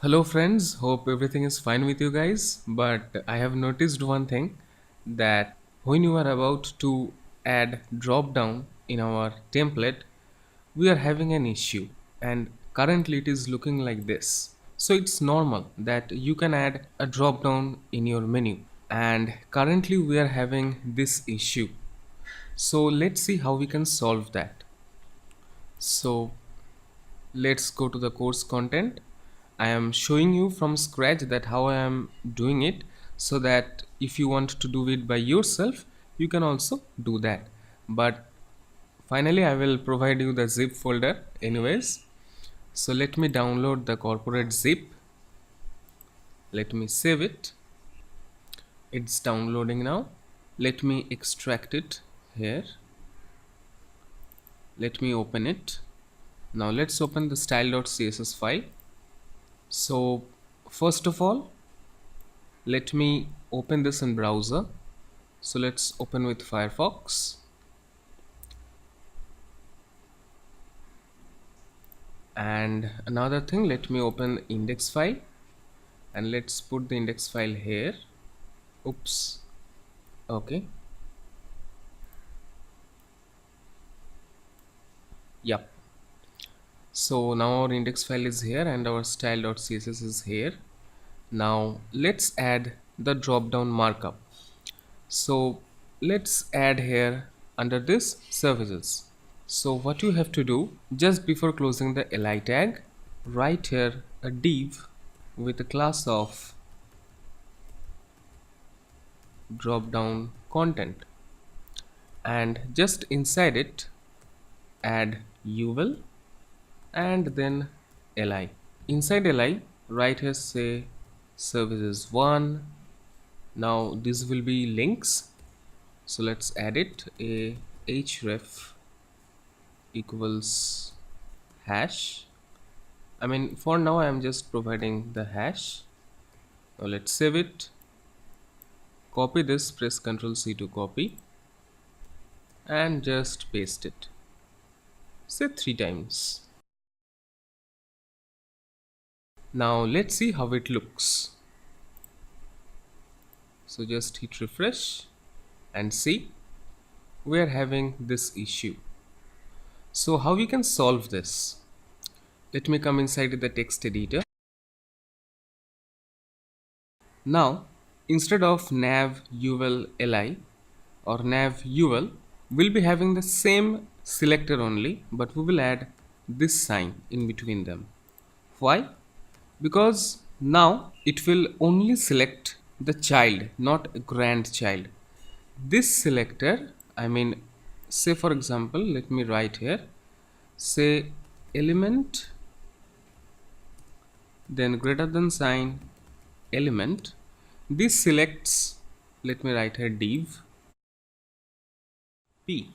Hello, friends. Hope everything is fine with you guys. But I have noticed one thing that when you are about to add drop down in our template, we are having an issue, and currently it is looking like this. So it's normal that you can add a drop down in your menu, and currently we are having this issue. So let's see how we can solve that. So let's go to the course content. I am showing you from scratch that how I am doing it, so that if you want to do it by yourself you can also do that. But finally I will provide you the zip folder anyways. So let me download the corporate zip. Let me save it. It's downloading now. Let me extract it here. Let me open it. Now let's open the style.css file. So first of all, let me open this in browser. So let's open with Firefox, and another thing, let me open index file, and let's put the index file here. Oops. Okay. Yep. So now our index file is here and our style.css is here. Now let's add the drop down markup. So let's add here under this services. So what you have to do, just before closing the li tag, write here a div with a class of drop down content, and just inside it add uval and then li. Inside li, write here say services 1. Now this will be links, so let's add it. A href equals hash. I mean, for now I am just providing the hash. Now let's save it. Copy this, press Ctrl C to copy, and just paste it. Say 3 times. Now let's see how it looks. So just hit refresh and see, we are having this issue. So how we can solve this? Let me come inside the text editor. Now instead of nav uval li or nav uval, we'll be having the same selector only, but we will add this sign in between them. Why? Because now it will only select the child, not a grandchild. This selector, I mean, say for example, let me write here, say element, then greater than sign element. This selects, let me write here div p.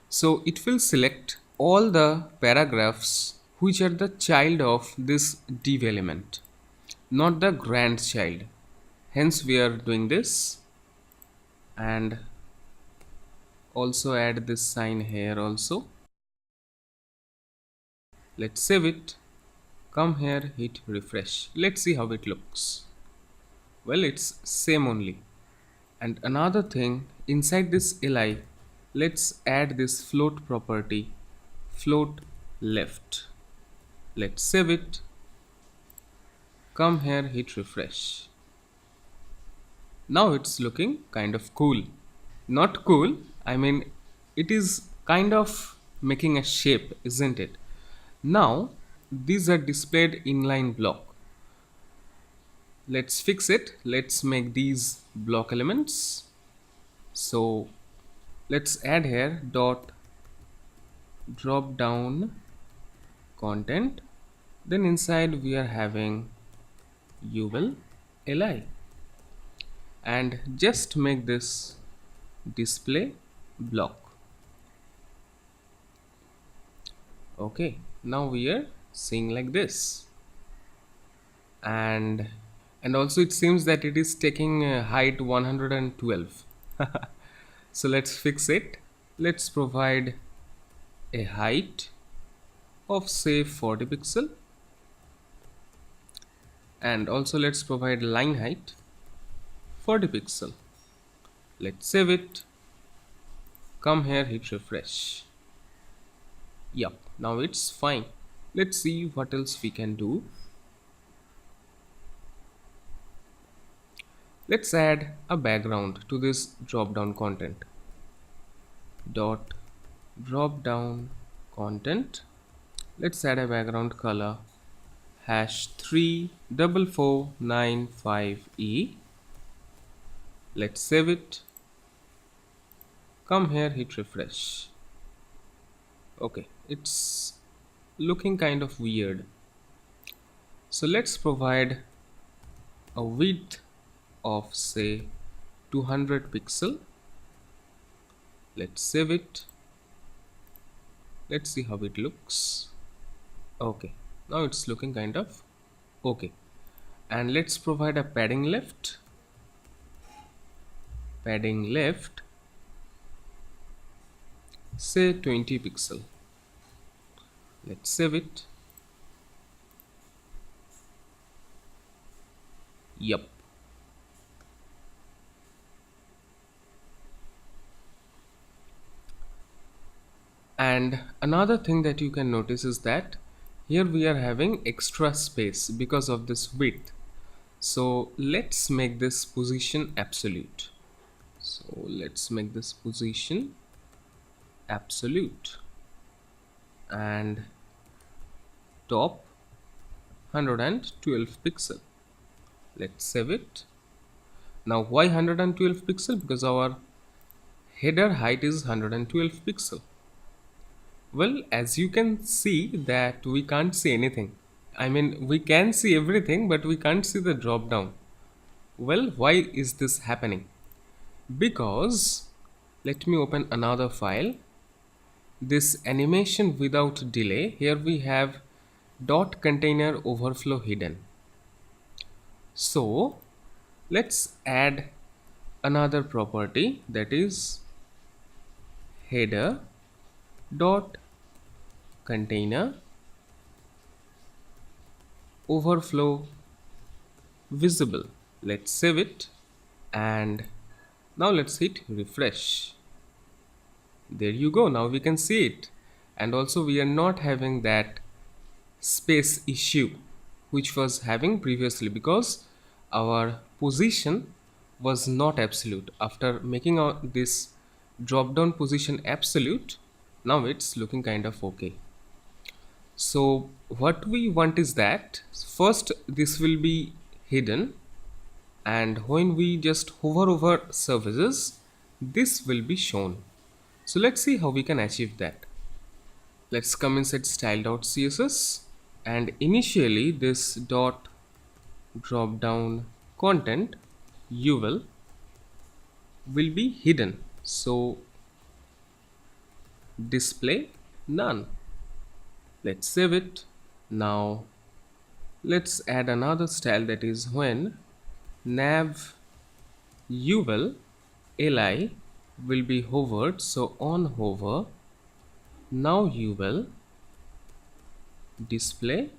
So it will select all the paragraphs which are the child of this div element, not the grandchild. Hence we are doing this, and also add this sign here also. Let's save it. Come here, hit refresh. Let's see how it looks. Well, it's same only. And another thing, inside this li, let's add this float property, float left. Let's save it. Come here, hit refresh. Now it's looking kind of cool. Not cool, I mean, it is kind of making a shape, isn't it? Now these are displayed inline block. Let's fix it. Let's make these block elements. So let's add here dot drop down content, then inside we are having uval li, and just make this display block. Okay, now we are seeing like this, and also it seems that it is taking height 112. So let's fix it. Let's provide a height of say 40 pixel, And also let's provide line height 40 pixel. Let's save it. Come here, hit refresh. Yup, now it's fine. Let's see what else we can do. Let's add a background to this drop down content. Dot drop down content. Let's add a background color hash 34495E. Let's save it. Come here, hit refresh. Okay, it's looking kind of weird. So let's provide a width of say 200 pixel. Let's save it. Let's see how it looks. Okay, now it's looking kind of okay. And let's provide a padding left. Padding left, say 20 pixel. Let's save it. Yup. And another thing that you can notice is that here we are having extra space because of this width. So let's make this position absolute. So let's make this position absolute and top 112 pixel. Let's save it. Now why 112 pixel? Because our header height is 112 pixel. Well, as you can see that we can't see anything. I mean, we can see everything, but we can't see the drop down. Well, why is this happening? Because let me open another file. This animation without delay, here we have dot container overflow hidden. So let's add another property, that is header dot container overflow visible. Let's save it and now let's hit refresh. There you go, now we can see it. And also we are not having that space issue which was having previously, because our position was not absolute. After making this drop down position absolute, now it's looking kind of okay. So what we want is that first this will be hidden, and when we just hover over surfaces, this will be shown. So let's see how we can achieve that. Let's come inside style.css, and initially this dot drop down content UL will be hidden, so display none. Let's save it. Now let's add another style, that is when nav UL li will be hovered, so on hover now UL display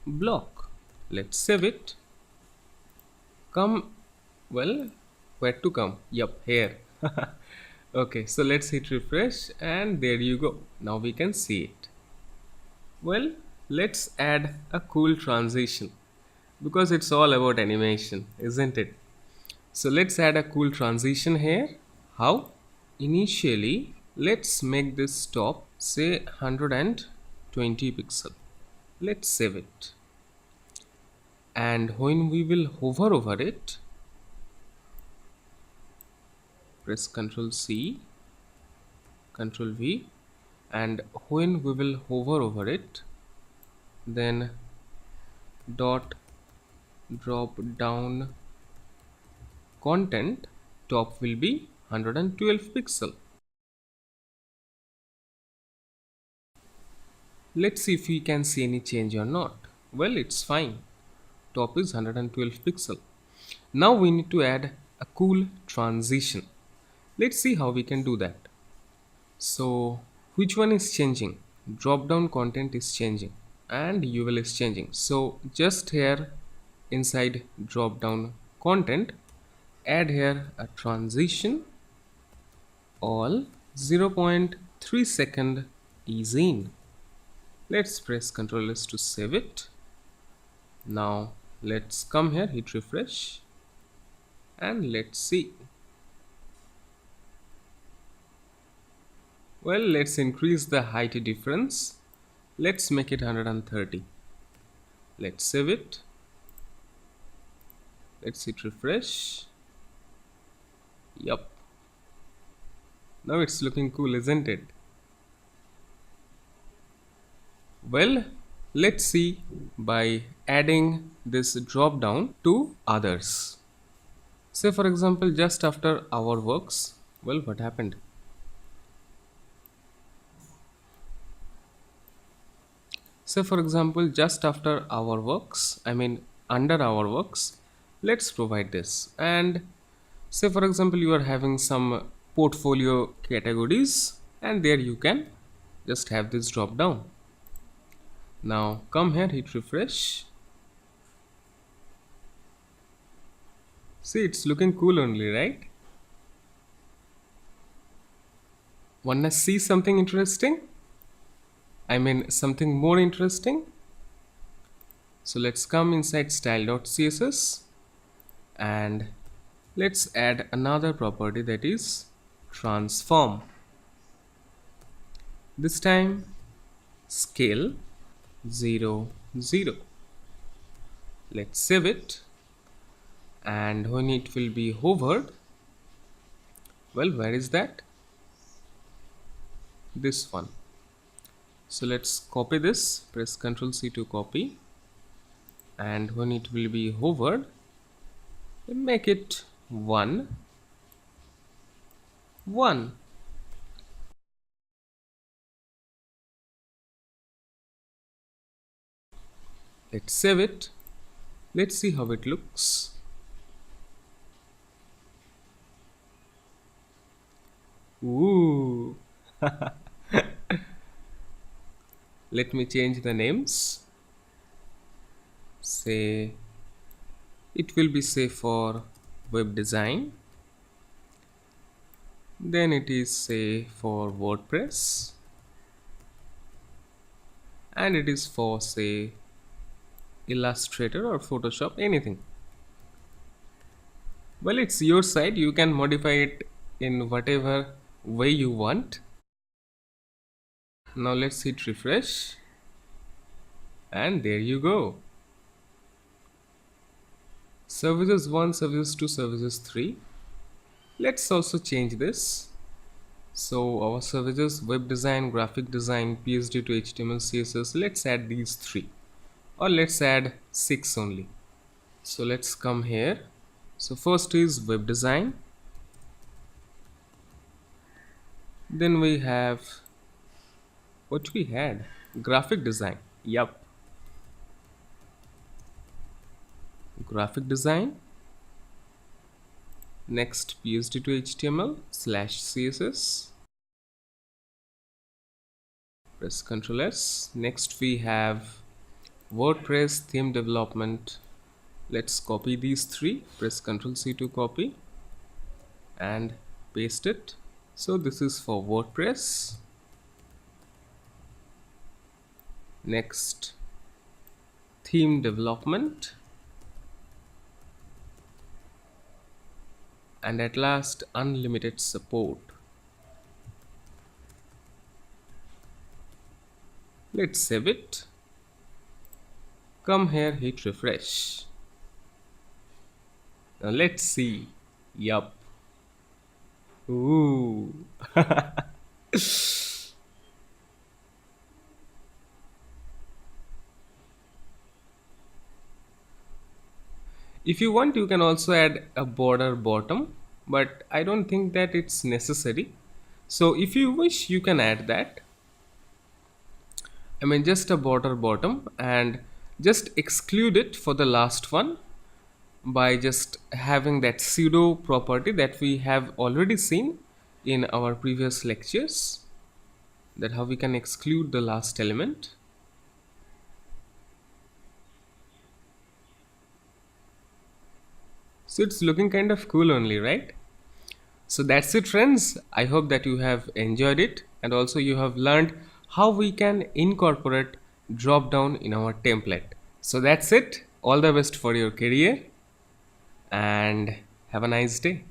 block. Let's save it. Come, well, where to come? Yup, here. Okay, so let's hit refresh and there you go. Now we can see it. Well, let's add a cool transition, because it's all about animation, isn't it? So let's add a cool transition here. How? Initially, let's make this top say 120 pixel. Let's save it. And when we will hover over it, press Ctrl C, Ctrl V, and when we will hover over it, then dot drop down content top will be 112 pixel. Let's see if we can see any change or not. Well, it's fine. Top is 112 pixel. Now we need to add a cool transition. Let's see how we can do that. So which one is changing? Drop down content is changing. and UL is changing. So just here inside drop down content, add here a transition all 0.3 second is in. Let's press Ctrl S to save it. Now let's come here, hit refresh, and let's see. Well, let's increase the height difference. Let's make it 130. Let's save it. Let's hit refresh. Yup. Now it's looking cool, isn't it? Well, let's see by adding this drop down to others. Say for example, just after our works. Well, what happened? Say for example, just after our works, I mean under our works, let's provide this. And say for example, you are having some portfolio categories, and there you can just have this drop down. Now come here, hit refresh. See, it's looking cool only, right? Wanna see something interesting? I mean something more interesting? So let's come inside style.css and let's add another property, that is transform. This time scale 0 0. Let's save it, and when it will be hovered, well, where is that? This one. So let's copy this, press Ctrl C to copy, and when it will be hovered, make it 1 1. Let's save it. Let's see how it looks. Ooh. Let me change the names. Say it will be, say, for web design, then it is, say, for WordPress, and it is for, say, Illustrator or Photoshop, anything. Well, it's your side, you can modify it in whatever way you want. Now let's hit refresh, and there you go. Services 1, services 2, services 3. Let's also change this. So our services, web design, graphic design, PSD to HTML, CSS, let's add these 3, or let's add 6 only. So let's come here. So first is web design, then we have what we had, graphic design. Yup, graphic design. Next PSD to HTML / CSS. Press Ctrl S. Next we have WordPress theme development. Let's copy these 3. Press Ctrl C to copy and paste it. So this is for WordPress. Next, theme development. And at last, unlimited support. Let's save it. Come here, hit refresh. Now let's see. Yup. Ooh. If you want, you can also add a border bottom, but I don't think that it's necessary. So if you wish, you can add that. I mean just a border bottom, and just exclude it for the last one by just having that pseudo property that we have already seen in our previous lectures, that how we can exclude the last element. So it's looking kind of cool only, right? So that's it, friends. I hope that you have enjoyed it and also you have learned how we can incorporate drop down in our template. So that's it. All the best for your career and have a nice day.